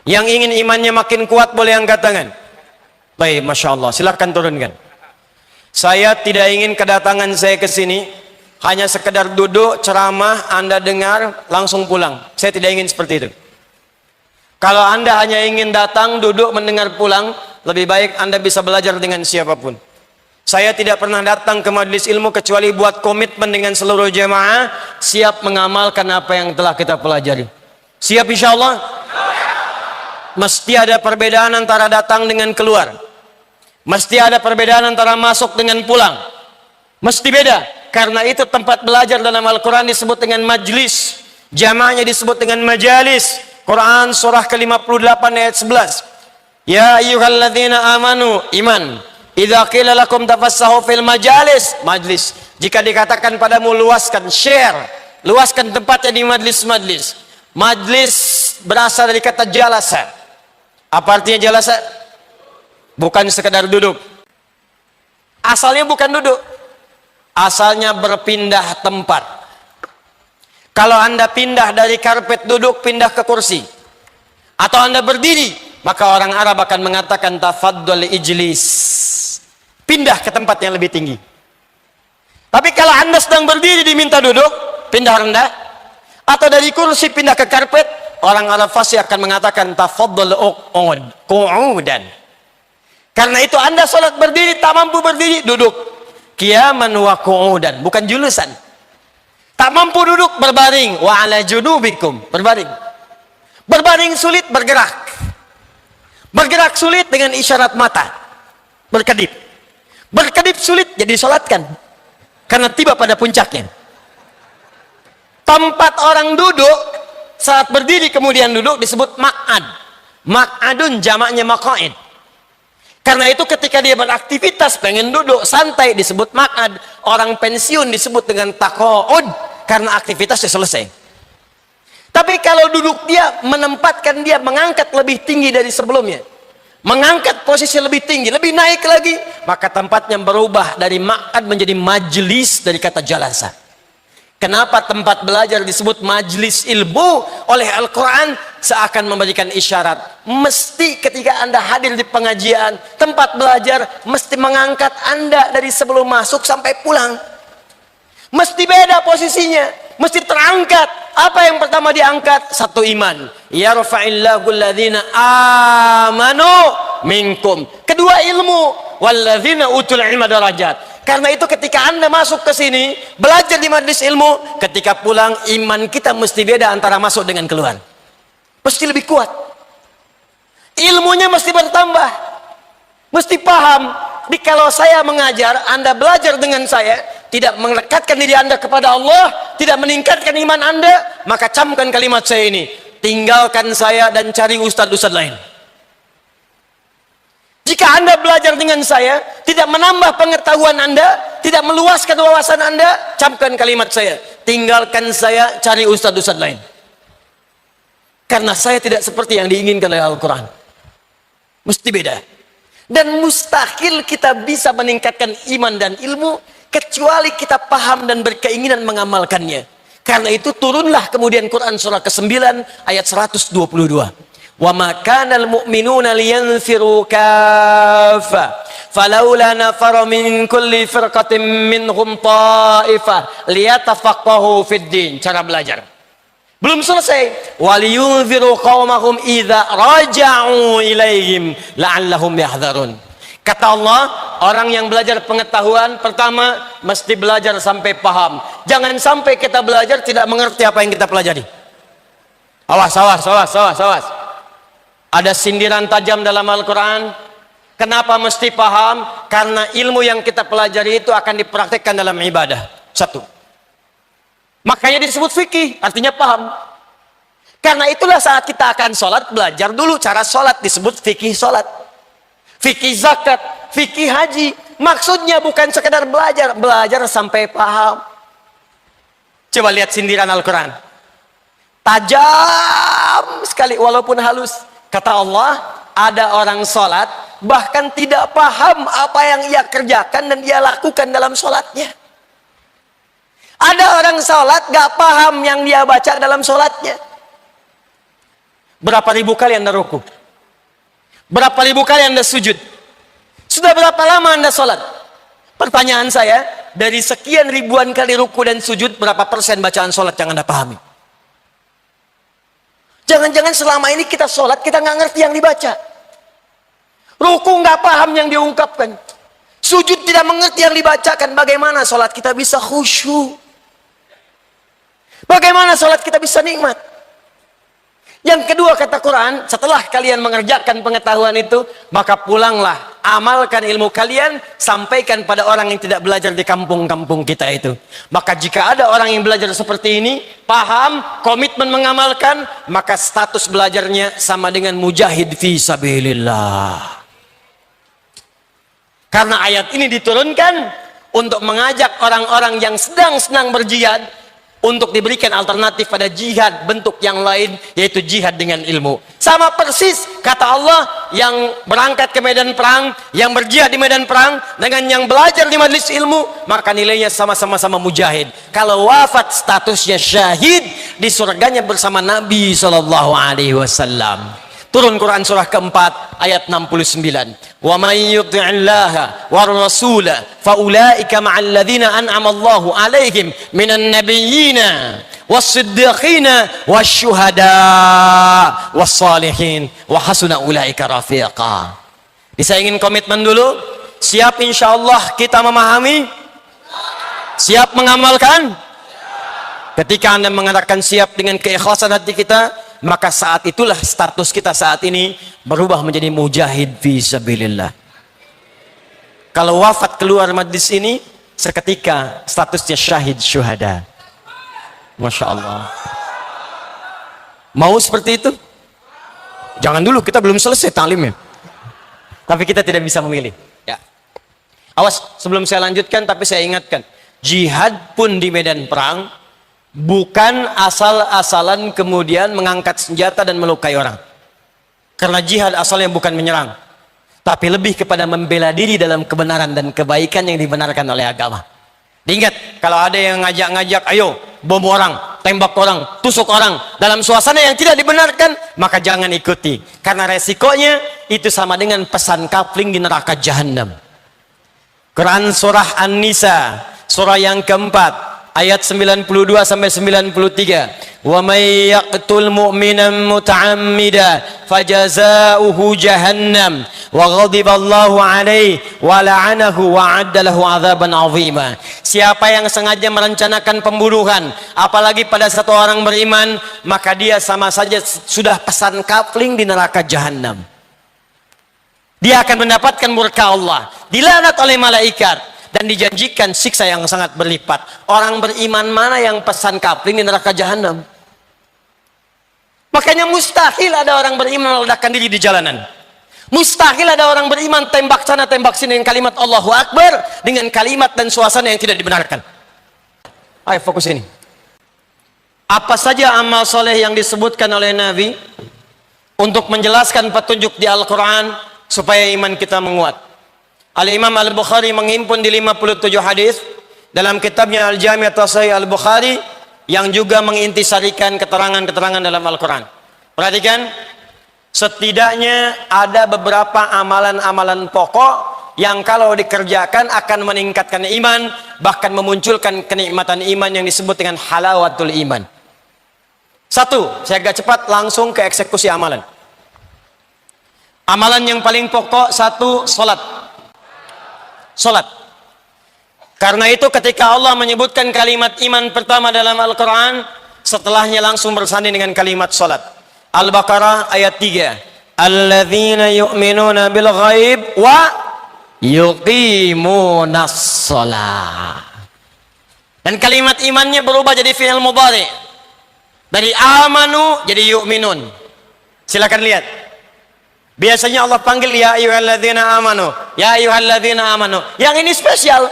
Yang ingin imannya makin kuat boleh angkat tangan. Baik, Masya Allah, silahkan turunkan. Saya tidak ingin kedatangan saya ke sini hanya sekedar duduk, ceramah, Anda dengar, langsung pulang. Saya tidak ingin seperti itu. Kalau Anda hanya ingin datang, duduk, mendengar, pulang, lebih baik Anda bisa belajar dengan siapapun. Saya tidak pernah datang ke majelis ilmu kecuali buat komitmen dengan seluruh jemaah, siap mengamalkan apa yang telah kita pelajari. Siap insya Allah? Mesti ada perbedaan antara datang dengan keluar. Mesti ada perbedaan antara masuk dengan pulang. Mesti beda. Karena itu tempat belajar dalam Al-Quran disebut dengan majlis. Jamaahnya disebut dengan majalis. Quran surah ke-58 ayat 11. Ya ayyuhalladzina amanu, iman. Idza qila lakum tafassahu fil majalis, majlis. Jika dikatakan padamu luaskan, share, luaskan tempatnya di majlis-majlis. Majlis berasal dari kata jalasa. Apa artinya jalasa? Bukan sekedar duduk. Asalnya bukan duduk. Asalnya berpindah tempat. Kalau Anda pindah dari karpet duduk, pindah ke kursi. Atau Anda berdiri, maka orang Arab akan mengatakan tafaddal ijlis. Pindah ke tempat yang lebih tinggi. Tapi kalau Anda sedang berdiri diminta duduk, pindah rendah. Atau dari kursi pindah ke karpet, orang Arab fasih akan mengatakan tafaddal qu'udan. Karena itu Anda sholat berdiri, tak mampu berdiri, duduk. Qiyaman wa qu'udan, bukan julusan. Tak mampu duduk, berbaring. Wa ala junubikum, berbaring. Berbaring sulit, bergerak. Bergerak sulit dengan isyarat mata. Berkedip. Berkedip sulit, jadi sholatkan. Karena tiba pada puncaknya. Tempat orang duduk, saat berdiri kemudian duduk, disebut maq'ad. Maq'adun jamaknya maq'id. Karena itu ketika dia beraktivitas pengen duduk santai disebut maq'ad. Orang pensiun disebut dengan taqa'ud karena aktivitasnya selesai. Tapi kalau duduk dia menempatkan dia mengangkat lebih tinggi dari sebelumnya. Mengangkat posisi lebih tinggi, lebih naik lagi, maka tempatnya berubah dari maq'ad menjadi majlis dari kata jalasa. Kenapa tempat belajar disebut majlis ilmu oleh Al-Quran? Seakan memberikan isyarat. Mesti ketika Anda hadir di pengajian, tempat belajar, mesti mengangkat Anda dari sebelum masuk sampai pulang. Mesti beda posisinya. Mesti terangkat. Apa yang pertama diangkat? Satu, iman. Yarfa'illahu alladhina amanu minkum. Kedua, ilmu. Walladzina utul ilma darajat. Karena itu ketika Anda masuk ke sini, belajar di majelis ilmu, ketika pulang iman kita mesti beda antara masuk dengan keluar. Mesti lebih kuat. Ilmunya mesti bertambah. Mesti paham. Kalau saya mengajar, Anda belajar dengan saya, tidak melekatkan diri Anda kepada Allah, tidak meningkatkan iman Anda, maka camkan kalimat saya ini. Tinggalkan saya dan cari ustadz-ustadz lain. Jika Anda belajar dengan saya, tidak menambah pengetahuan Anda, tidak meluaskan wawasan Anda, camkan kalimat saya. Tinggalkan saya, cari ustadz-ustadz lain. Karena saya tidak seperti yang diinginkan oleh Al-Quran. Mesti beda. Dan mustahil kita bisa meningkatkan iman dan ilmu, kecuali kita paham dan berkeinginan mengamalkannya. Karena itu turunlah kemudian Quran surah ke-9 ayat 122. وَمَا كَانَ الْمُؤْمِنُونَ لِيَنْفِرُوا كَافَّةً فَلَوْلَا نَفَرَ مِنْ كُلِّ فِرْقَةٍ مِنْهُمْ طَائِفَةٌ لِيَتَفَقَّهُوا فِي الدِّينِ. Cara belajar belum selesai. وَلِيُنْذِرُوا قَوْمَهُمْ إِذَا رَجَعُوا إِلَيْهِمْ لَعَلَّهُمْ يَحْذَرُونَ. Kata Allah, orang yang belajar pengetahuan pertama mesti belajar sampai paham. Jangan sampai kita belajar tidak mengerti apa yang kita pelajari. Awas, awas, awas, awas, awas. Ada sindiran tajam dalam Al-Quran. Kenapa mesti paham? Karena ilmu yang kita pelajari itu akan dipraktikkan dalam ibadah. Satu. Makanya disebut fikih, artinya paham. Karena itulah saat kita akan sholat, belajar dulu cara sholat, disebut fikih sholat. Fikih zakat, fikih haji. Maksudnya bukan sekedar belajar, belajar sampai paham. Coba lihat sindiran Al-Quran. Tajam sekali walaupun halus. Kata Allah, ada orang sholat bahkan tidak paham apa yang ia kerjakan dan ia lakukan dalam sholatnya. Ada orang sholat gak paham yang dia baca dalam sholatnya. Berapa ribu kali Anda ruku? Berapa ribu kali Anda sujud? Sudah berapa lama Anda sholat? Pertanyaan saya, dari sekian ribuan kali ruku dan sujud, berapa persen bacaan sholat yang Anda pahami? Jangan-jangan selama ini kita sholat, kita nggak ngerti yang dibaca. Ruku nggak paham yang diungkapkan. Sujud tidak mengerti yang dibacakan. Bagaimana sholat kita bisa khusyuk? Bagaimana sholat kita bisa nikmat? Yang kedua kata Quran, setelah kalian mengerjakan pengetahuan itu, maka pulanglah, amalkan ilmu kalian, sampaikan pada orang yang tidak belajar di kampung-kampung kita itu. Maka jika ada orang yang belajar seperti ini, paham, komitmen mengamalkan, maka status belajarnya sama dengan mujahid fi sabilillah. Karena ayat ini diturunkan untuk mengajak orang-orang yang sedang senang berjihad untuk diberikan alternatif pada jihad bentuk yang lain, yaitu jihad dengan ilmu. Sama persis kata Allah, yang berangkat ke medan perang, yang berjihad di medan perang, dengan yang belajar di majelis ilmu, maka nilainya sama-sama mujahid. Kalau wafat statusnya syahid, di surganya bersama Nabi SAW. Turun Quran surah keempat ayat 69. Wa may yuti'illaha war rasula fa ulaika ma'al ladzina an'ama Allahu 'alaihim minan nabiyyina was-siddiqina wasyuhada was-salihin wa hasuna ulaika rafiqa. Bisa ingin komitmen dulu? Siap insyaallah kita memahami? Siap mengamalkan? Ketika Anda mengatakan siap dengan keikhlasan hati kita, maka saat itulah status kita saat ini berubah menjadi mujahid fi sabilillah. Kalau wafat keluar majlis ini, seketika statusnya syahid syuhada. Masya Allah. Mau seperti itu? Jangan dulu, kita belum selesai taklimnya. Tapi kita tidak bisa memilih. Ya. Awas, sebelum saya lanjutkan, tapi saya ingatkan, jihad pun di medan perang bukan asal-asalan kemudian mengangkat senjata dan melukai orang. Karena jihad asalnya bukan menyerang, tapi lebih kepada membela diri dalam kebenaran dan kebaikan yang dibenarkan oleh agama. Diingat, kalau ada yang ngajak-ngajak, ayo bom orang, tembak orang, tusuk orang dalam suasana yang tidak dibenarkan, maka jangan ikuti. Karena resikonya itu sama dengan pesan kapling di neraka jahanam. Quran surah An-Nisa, surah yang keempat, ayat 92 sampai 93. Wa may yaqtul mu'minan muta'ammida fajazauhu jahannam wa ghadiballahu alaihi wa la'anahu wa 'adda lahu 'adzaban 'azima. Siapa yang sengaja merencanakan pembunuhan apalagi pada satu orang beriman, maka dia sama saja sudah pesan kapling di neraka jahanam. Dia akan mendapatkan murka Allah, dilaknat oleh malaikat, dan dijanjikan siksa yang sangat berlipat. Orang beriman mana yang pesan kapling di neraka jahanam? Makanya mustahil ada orang beriman meledakkan diri di jalanan. Mustahil ada orang beriman tembak sana tembak sini dengan kalimat Allahu Akbar, dengan kalimat dan suasana yang tidak dibenarkan. Ayo fokus ini. Apa saja amal soleh yang disebutkan oleh Nabi untuk menjelaskan petunjuk di Al-Quran supaya iman kita menguat. Al-Imam Al-Bukhari menghimpun di 57 hadis dalam kitabnya Al-Jami' At-Sahih Al-Bukhari, yang juga mengintisarikan keterangan-keterangan dalam Al-Quran. Perhatikan, setidaknya ada beberapa amalan-amalan pokok yang kalau dikerjakan akan meningkatkan iman, bahkan memunculkan kenikmatan iman yang disebut dengan halawatul iman. Satu, saya agak cepat langsung ke eksekusi amalan. Amalan yang paling pokok, satu, salat. Salat. Karena itu ketika Allah menyebutkan kalimat iman pertama dalam Al-Quran, setelahnya langsung bersanding dengan kalimat salat. Al-Baqarah ayat 3. Alladzina yu'minuna bil ghaib wa yuqimunas shalah. Dan kalimat imannya berubah jadi fi'il mudhari. Dari amanu jadi yu'minun. Silakan lihat. Biasanya Allah panggil ya ayyuhalladzina amanu, ya ayyuhalladzina amanu. Yang ini spesial.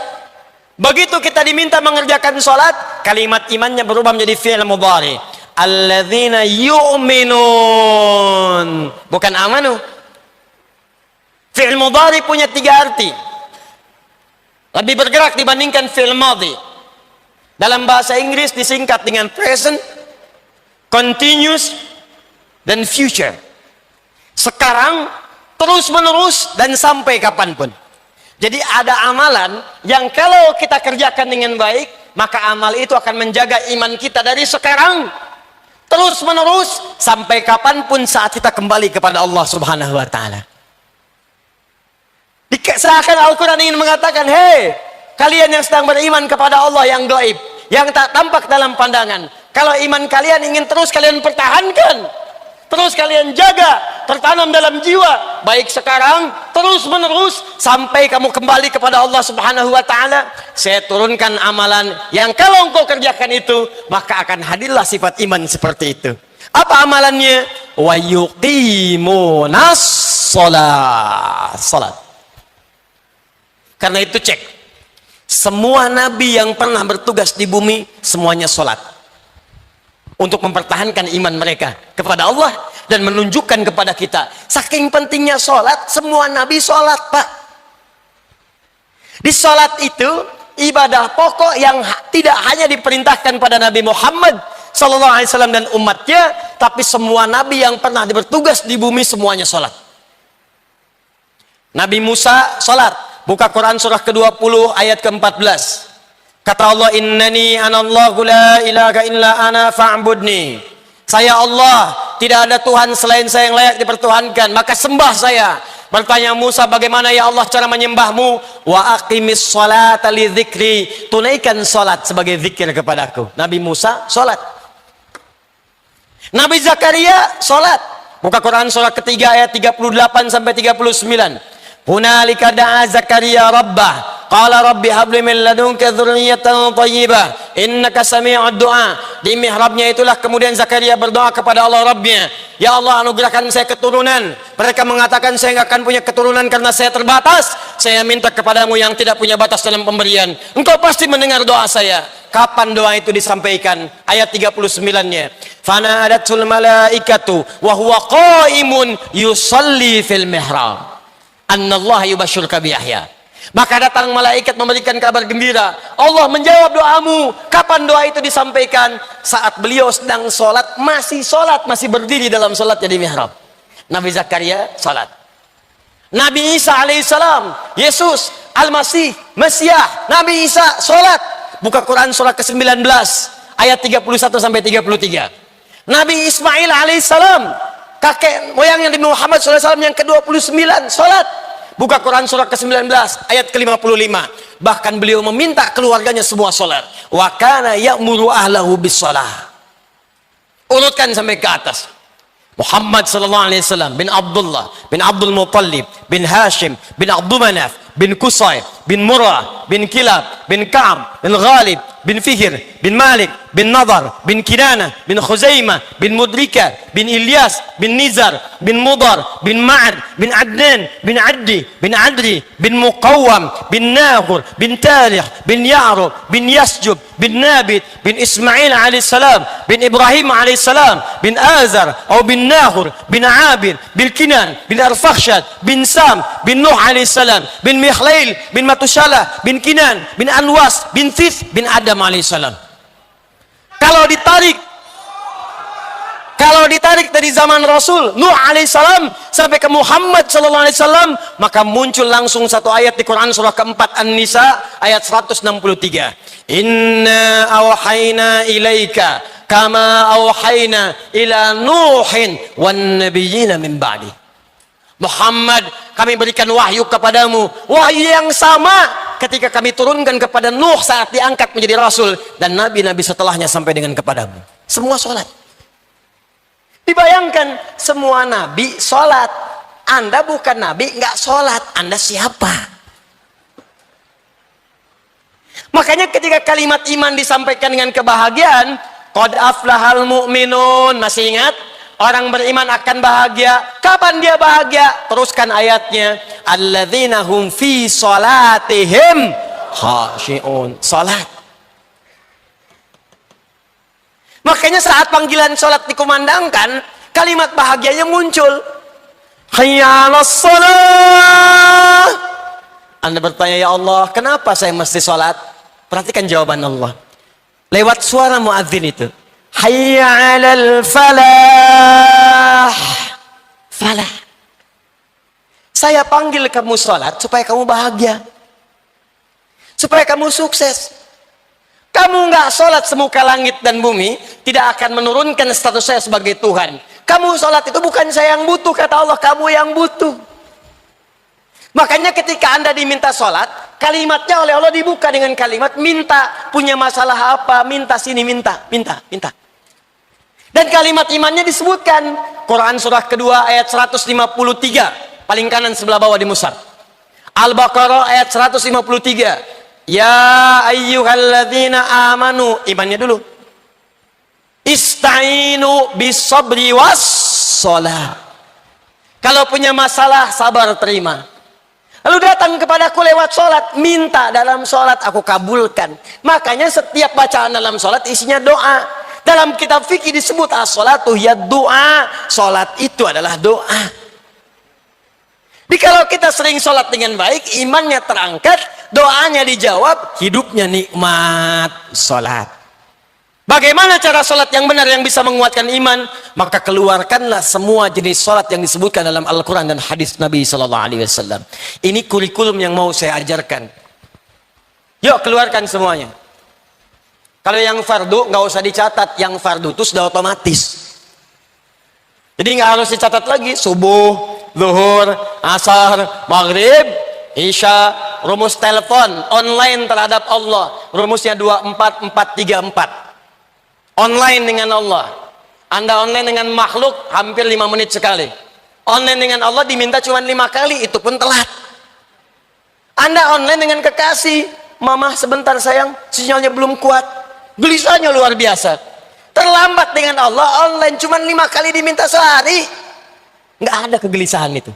Begitu kita diminta mengerjakan salat, kalimat imannya berubah menjadi fi'il mudhari. Alladzina yu'minun, bukan amanu. Fi'il mudhari punya 3 arti. Lebih bergerak dibandingkan fi'il madhi. Dalam bahasa Inggris disingkat dengan present, continuous, dan future. Sekarang, terus menerus, dan sampai kapanpun. Jadi ada amalan yang kalau kita kerjakan dengan baik, maka amal itu akan menjaga iman kita dari sekarang, terus menerus, sampai kapanpun saat kita kembali kepada Allah Subhanahu wa Ta'ala. Seakan Al-Quran ingin mengatakan, hei, kalian yang sedang beriman kepada Allah yang gaib, yang tak tampak dalam pandangan, kalau iman kalian ingin terus kalian pertahankan, terus kalian jaga, tertanam dalam jiwa, baik sekarang, terus menerus, sampai kamu kembali kepada Allah Subhanahu wa Ta'ala, saya turunkan amalan yang kalau engkau kerjakan itu, maka akan hadirlah sifat iman seperti itu. Apa amalannya? Wa yuqimunas salat. Karena itu cek, semua nabi yang pernah bertugas di bumi, semuanya salat. Untuk mempertahankan iman mereka kepada Allah dan menunjukkan kepada kita saking pentingnya sholat, semua nabi sholat, Pak. Di sholat itu ibadah pokok yang tidak hanya diperintahkan pada Nabi Muhammad SAW dan umatnya, tapi semua nabi yang pernah bertugas di bumi semuanya sholat. Nabi Musa sholat, buka Quran surah ke-20 ayat ke-14. Kata Allah, innani anallahu la ilaha illa ana fa'budni. Saya Allah, tidak ada Tuhan selain saya yang layak dipertuhankan, maka sembah saya. Bertanya Musa, bagaimana ya Allah cara menyembahmu? Wa aqimis sholata li dzikri. Tunaikan salat sebagai zikir kepadaku. Nabi Musa salat. Nabi Zakaria salat. Buka Quran surah ketiga ayat 38 sampai 39. Hunalika da'a Zakaria rabbah. Qala rabbi habli min ladunka dzurriyyatan thayyibah innaka sami'ud du'a. Di mihrabnya itulah kemudian Zakaria berdoa kepada Allah Rabbnya, ya Allah anugerahkan saya keturunan. Mereka mengatakan saya nggak akan punya keturunan karena saya terbatas. Saya minta kepadamu yang tidak punya batas dalam pemberian. Engkau pasti mendengar doa saya. Kapan doa itu disampaikan? Ayat 39-nya. Fanadatul malaikatu wa huwa qaimun yusalli fil mihrab. Annallaha yubashshiruka bi Yahya. Maka datang malaikat memberikan kabar gembira. Allah menjawab doamu. Kapan doa itu disampaikan? Saat beliau sedang sholat, masih berdiri dalam sholatnya di mihrab. Nabi Zakaria sholat. Nabi Isa alaihissalam, Yesus Al-Masih, Mesiah, Nabi Isa sholat. Buka Quran surah ke-19 ayat 31 sampai 33. Nabi Ismail alaihissalam, kakek moyangnya Nabi Muhammad SAW yang ke-29 sholat. Buka Quran surah ke-19 ayat ke-55. Bahkan beliau meminta keluarganya semua sholat. Wa kana ya'muru ahlahu bis-shalah. Urutkan sampai ke atas. Muhammad sallallahu alaihi wasallam bin Abdullah bin Abdul Muttalib bin Hashim bin Abdul Manaf bin Qusay bin Murrah bin Kilab bin Ka'ab bin Ghalib bin Fihr bin Malik bin Nadar bin Kinana bin Khuzaimah bin Mudrika bin Ilyas bin Nizar bin Mudar bin Ma'ad bin Adnan bin Addi bin Adri bin Muqawwam bin Nahur bin Talih bin Ya'rub bin Yasjub bin Nabit bin Ismail alaihissalam bin Ibrahim alaihissalam bin Azar atau bin Nahur bin Abir bin Kinan bin Arfakhshad bin Sam bin Nuh alaihissalam bin Mikhlail bin Matushalah bin Kinan bin Anwas bin Thith bin Adam alaihissalam. Kalau ditarik dari zaman Rasul Nuh alaihissalam sampai ke Muhammad sallallahu alaihi wasallam, maka muncul langsung satu ayat di Quran surah keempat An-Nisa ayat 163. Inna awhayna ilaika kama awhayna ila Nuhin wan nabiyina min ba'di. Muhammad, kami berikan wahyu kepadamu, wahyu yang sama ketika kami turunkan kepada Nuh saat diangkat menjadi Rasul dan nabi-nabi setelahnya sampai dengan kepadamu. Semua sholat. Dibayangkan semua nabi sholat. Anda bukan nabi, nggak sholat. Anda siapa? Makanya ketika kalimat iman disampaikan dengan kebahagiaan, qad aflahal mu'minun, masih ingat? Orang beriman akan bahagia. Kapan dia bahagia? Teruskan ayatnya. Alladzina hum fi salatihim khashi'un. Salat. Makanya saat panggilan salat dikumandangkan, kalimat bahagianya muncul. Hayya 'alas shalah. Anda bertanya, ya Allah, kenapa saya mesti salat? Perhatikan jawaban Allah. Lewat suara muadzin itu. Hayya 'alal falah. Falah. Saya panggil kamu sholat supaya kamu bahagia. Supaya kamu sukses. Kamu nggak sholat semuka langit dan bumi, tidak akan menurunkan status saya sebagai Tuhan. Kamu sholat itu bukan saya yang butuh, kata Allah, kamu yang butuh. Makanya ketika Anda diminta sholat, kalimatnya oleh Allah dibuka dengan kalimat minta. Punya masalah apa? Minta sini, minta. Dan kalimat imannya disebutkan. Quran surah kedua ayat 153. Paling kanan sebelah bawah di mushaf. Al-Baqarah ayat 153. Ya ayyuhalladzina amanu. Imannya dulu. Ista'inu bisabri was-sholah. Kalau punya masalah, sabar terima. Lalu datang kepadaku lewat sholat. Minta dalam sholat, aku kabulkan. Makanya setiap bacaan dalam sholat isinya doa. Dalam kitab fikih disebut as-sholatu ya doa. Sholat itu adalah doa. Jadi kalau kita sering sholat dengan baik, imannya terangkat, doanya dijawab, hidupnya nikmat sholat. Bagaimana cara sholat yang benar yang bisa menguatkan iman? Maka keluarkanlah semua jenis sholat yang disebutkan dalam Al-Quran dan hadis Nabi SAW. Ini kurikulum yang mau saya ajarkan. Yuk keluarkan semuanya. Kalau yang fardu nggak usah dicatat, yang fardu itu sudah otomatis. Jadi nggak harus dicatat lagi. Subuh, zuhur, asar, maghrib, isya, rumus telepon online terhadap Allah. Rumusnya 24434. Online dengan Allah. Anda online dengan makhluk hampir 5 menit sekali. Online dengan Allah diminta cuma 5 kali, itu pun telat. Anda online dengan kekasih, mama sebentar sayang, sinyalnya belum kuat. Gelisahnya luar biasa. Terlambat dengan Allah, online cuma 5 kali diminta sehari. Nggak ada kegelisahan itu.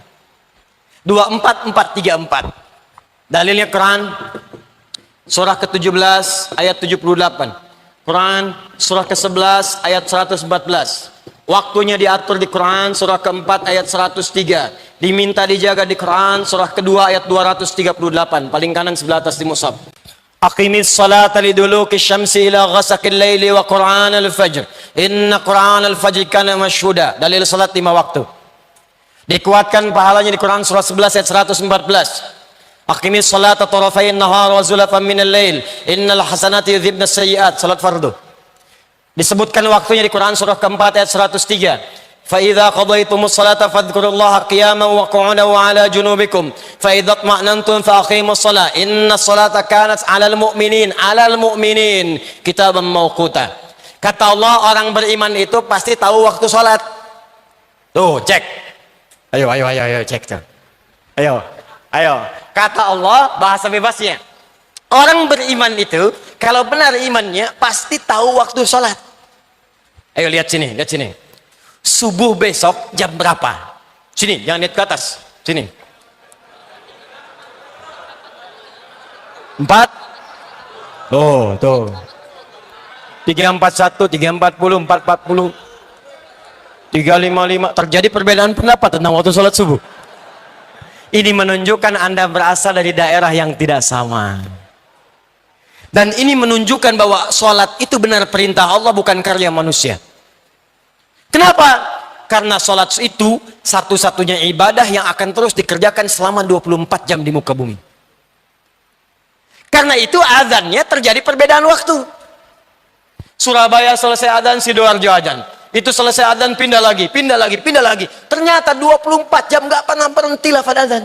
24434. Dalilnya Quran surah ke-17 ayat 78. Quran surah ke-11 ayat 114. Waktunya diatur di Quran surah ke-4 ayat 103. Diminta dijaga di Quran surah kedua ayat 238. Paling kanan sebelah atas di mushaf. Aqimis salata liduluki syamsi ila ghasaqil laili wa Qur'an al-fajr. Inna Qur'an al-fajr kana mashhuda. Dalil salat 5 waktu. Dikuatkan pahalanya di Quran surah 11 ayat 114. Aqimis salata tarafayn nahar wa zulafan minal lail. Innal hasanati yudhibna sayyi'at. Salat fardu. Disebutkan waktunya di Quran surah keempat ayat 103. فَإِذَا قَضَيْتُمُ الصَّلَاةَ فَاذْكُرُوا اللَّهَ قِيَامًا وَقُعُودًا وَعَلَى جُنُوبِكُمْ فَإِذَا اطْمَأْنَنْتُمْ فَأَقِيمُوا الصَّلَاةَ إِنَّ الصَّلَاةَ كَانَتْ عَلَى الْمُؤْمِنِينَ كِتَابًا مَوْقُوتًا. Kata Allah, orang beriman itu pasti tahu waktu sholat. Tuh, cek. Ayo, cek tuh. Ayo. Kata Allah, bahasa bebasnya. Orang beriman itu, kalau benar imannya, pasti tahu waktu sholat. Ayo, lihat sini. Subuh besok jam berapa? Sini, jangan lihat ke atas. Sini. 4. Tuh. 341, 340, 440, 355. Terjadi perbedaan pendapat tentang waktu sholat subuh. Ini menunjukkan Anda berasal dari daerah yang tidak sama. Dan ini menunjukkan bahwa sholat itu benar perintah Allah, bukan karya manusia. Kenapa? Karena sholat itu satu-satunya ibadah yang akan terus dikerjakan selama 24 jam di muka bumi. Karena itu azannya terjadi perbedaan waktu. Surabaya selesai azan, Sidoarjo azan. Itu selesai azan, pindah lagi. Ternyata 24 jam nggak pernah berhenti lafaz azan.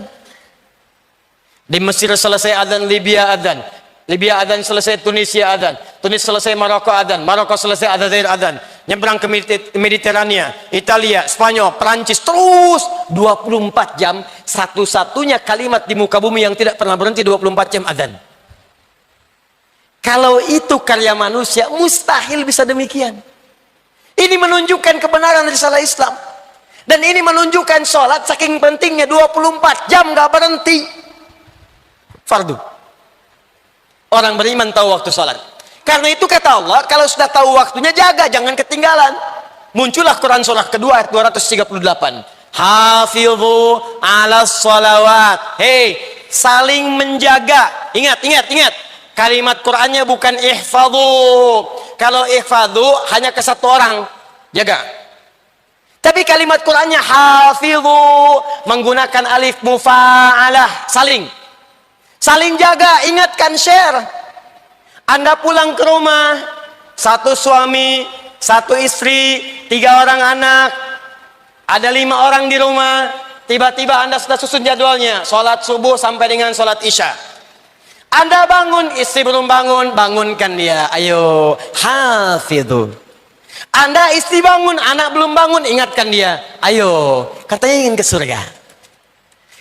Di Mesir selesai azan, Libya azan selesai, Tunisia azan. Tunis selesai, Maroko azan. Maroko selesai, Aljazair azan. Nyebrang ke Mediterania, Italia, Spanyol, Perancis, terus 24 jam. Satu-satunya kalimat di muka bumi yang tidak pernah berhenti 24 jam azan. Kalau itu karya manusia, mustahil bisa demikian. Ini menunjukkan kebenaran risalah Islam. Dan ini menunjukkan sholat saking pentingnya 24 jam gak berhenti. Fardu. Orang beriman tahu waktu sholat. Karena itu kata Allah, kalau sudah tahu waktunya jaga, jangan ketinggalan. Muncullah Quran surah kedua ayat 238. Hafidhu ala sholawat. Hei, saling menjaga. Ingat. Kalimat Qur'annya bukan ihfadhu. Kalau ihfadhu hanya ke satu orang, jaga. Tapi kalimat Qur'annya hafidhu, menggunakan alif mufa'alah, saling jaga, ingatkan, share. Anda pulang ke rumah, satu suami, satu istri, 3 orang anak, ada 5 orang di rumah. Tiba-tiba Anda sudah susun jadwalnya, sholat subuh sampai dengan sholat isya. Anda bangun, istri belum bangun, bangunkan dia. Ayo, hafidhu. Anda istri bangun, anak belum bangun, ingatkan dia. Ayo, katanya ingin ke surga.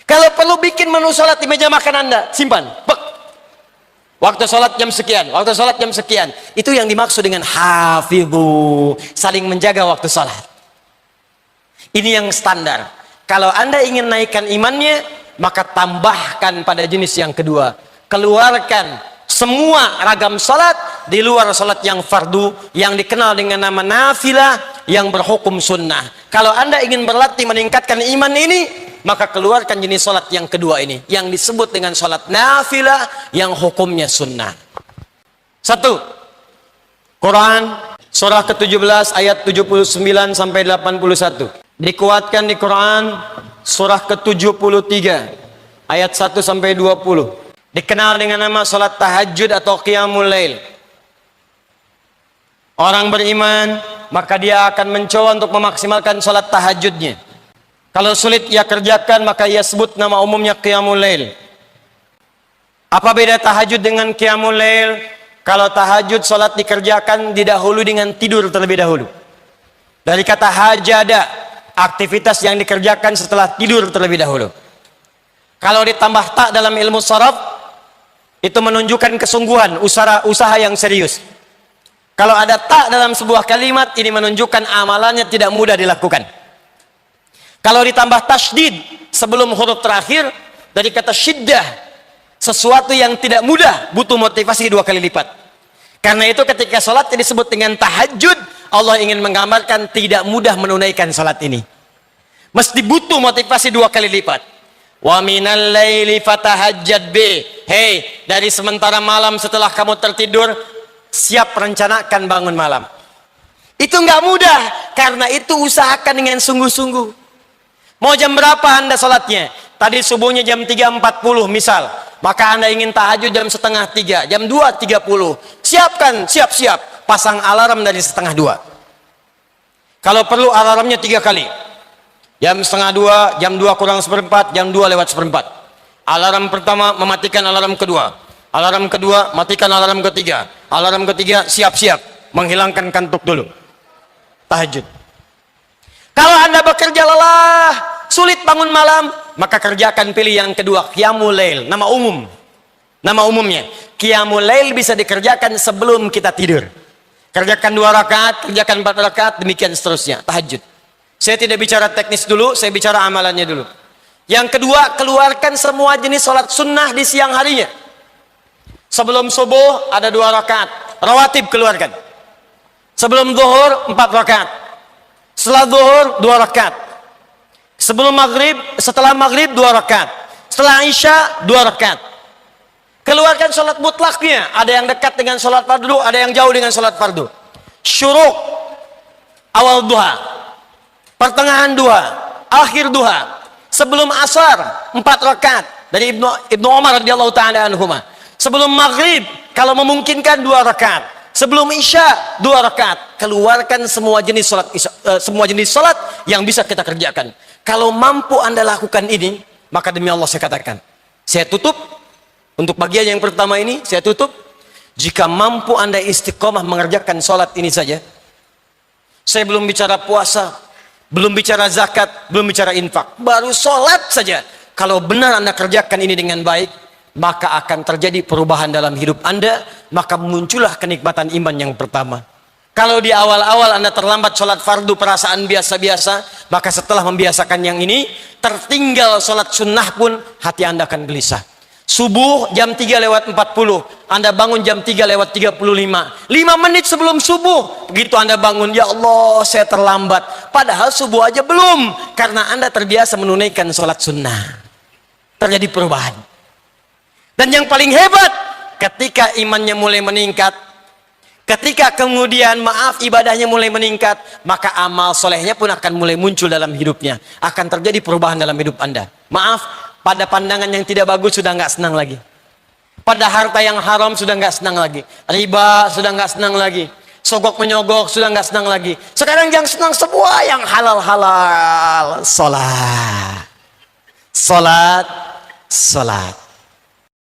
Kalau perlu bikin menu sholat di meja makan Anda, simpan. Bek. Waktu sholat jam sekian, waktu sholat jam sekian. Itu yang dimaksud dengan hafidhu, saling menjaga waktu sholat. Ini yang standar. Kalau Anda ingin naikkan imannya, maka tambahkan pada jenis yang kedua. Keluarkan semua ragam salat di luar salat yang fardu, yang dikenal dengan nama nafilah, yang berhukum sunnah. Kalau Anda ingin berlatih meningkatkan iman ini, maka keluarkan jenis salat yang kedua ini, yang disebut dengan salat nafilah, yang hukumnya sunnah. 1. Quran surah ke-17 ayat 79 sampai 81. Dikuatkan di Quran surah ke-73 ayat 1 sampai 20. Dikenal dengan nama salat tahajud atau qiyamul lail. Orang beriman, maka dia akan mencoba untuk memaksimalkan salat tahajudnya. Kalau sulit ia kerjakan, maka ia sebut nama umumnya qiyamul lail. Apa beda tahajud dengan qiyamul lail? Kalau tahajud salat dikerjakan didahului dengan tidur terlebih dahulu. Dari kata hajada, aktivitas yang dikerjakan setelah tidur terlebih dahulu. Kalau ditambah tak dalam ilmu sharaf, itu menunjukkan kesungguhan, usaha yang serius. Kalau ada tak dalam sebuah kalimat, ini menunjukkan amalannya tidak mudah dilakukan. Kalau ditambah tasydid sebelum huruf terakhir, dari kata syiddah, sesuatu yang tidak mudah butuh motivasi 2 kali lipat. Karena itu ketika sholat disebut dengan tahajud, Allah ingin menggambarkan tidak mudah menunaikan sholat ini. Mesti butuh motivasi 2 kali lipat. Wa minal laili fatahajjad bi. Hei, dari sementara malam setelah kamu tertidur, siap rencanakan bangun malam. Itu nggak mudah, karena itu usahakan dengan sungguh-sungguh. Mau jam berapa Anda sholatnya? Tadi subuhnya jam 3.40 misal, maka Anda ingin tahajud jam 2:30, jam 2.30. Siapkan, siap-siap, pasang alarm dari 1:30. Kalau perlu alarmnya 3 kali. Jam 1:30, jam 2 kurang seperempat, jam 2 lewat seperempat. Alarm pertama mematikan alarm kedua. Alarm kedua matikan alarm ketiga. Alarm ketiga siap-siap menghilangkan kantuk dulu. Tahajud. Kalau Anda bekerja lelah, sulit bangun malam, maka kerjakan pilih yang kedua, qiyamul lail, nama umum. Nama umumnya. Qiyamul lail bisa dikerjakan sebelum kita tidur. Kerjakan 2 rakaat, kerjakan 4 rakaat, demikian seterusnya. Tahajud. Saya tidak bicara teknis dulu, saya bicara amalannya dulu. Yang kedua, keluarkan semua jenis sholat sunnah di siang harinya. Sebelum subuh ada 2 rakaat, rawatib keluarkan. Sebelum zuhur 4 rakaat. Setelah zuhur 2 rakaat. Sebelum maghrib, setelah maghrib 2 rakaat. Setelah isya 2 rakaat. Keluarkan sholat mutlaknya. Ada yang dekat dengan sholat fardu, ada yang jauh dengan sholat fardu. Syuruk, awal duha, pertengahan duha, akhir duha, sebelum asar 4 rakaat dari Ibnu Umar radhiyallahu taala anhuma. Sebelum maghrib kalau memungkinkan 2 rakaat. Sebelum isya 2 rakaat. Keluarkan semua jenis salat yang bisa kita kerjakan. Kalau mampu Anda lakukan ini, maka demi Allah saya katakan, saya tutup untuk bagian yang pertama ini, saya tutup. Jika mampu Anda istiqomah mengerjakan salat ini saja, saya belum bicara puasa, belum bicara zakat, belum bicara infak, baru sholat saja. Kalau benar Anda kerjakan ini dengan baik, maka akan terjadi perubahan dalam hidup Anda, maka muncullah kenikmatan iman yang pertama. Kalau di awal-awal Anda terlambat sholat fardu, perasaan biasa-biasa, maka setelah membiasakan yang ini, tertinggal sholat sunnah pun hati Anda akan gelisah. Subuh jam 3:40, Anda bangun jam 3:35, 5 menit sebelum subuh, begitu Anda bangun, ya Allah saya terlambat, padahal subuh aja belum, karena Anda terbiasa menunaikan sholat sunnah. Terjadi perubahan. Dan yang paling hebat, ketika imannya mulai meningkat, ketika kemudian maaf ibadahnya mulai meningkat, maka amal solehnya pun akan mulai muncul dalam hidupnya. Akan terjadi perubahan dalam hidup Anda. Maaf, pada pandangan yang tidak bagus sudah nggak senang lagi. Pada harta yang haram sudah nggak senang lagi. Riba sudah nggak senang lagi. Sogok menyogok sudah nggak senang lagi. Sekarang yang senang semua yang halal-halal. Salat, salat, salat.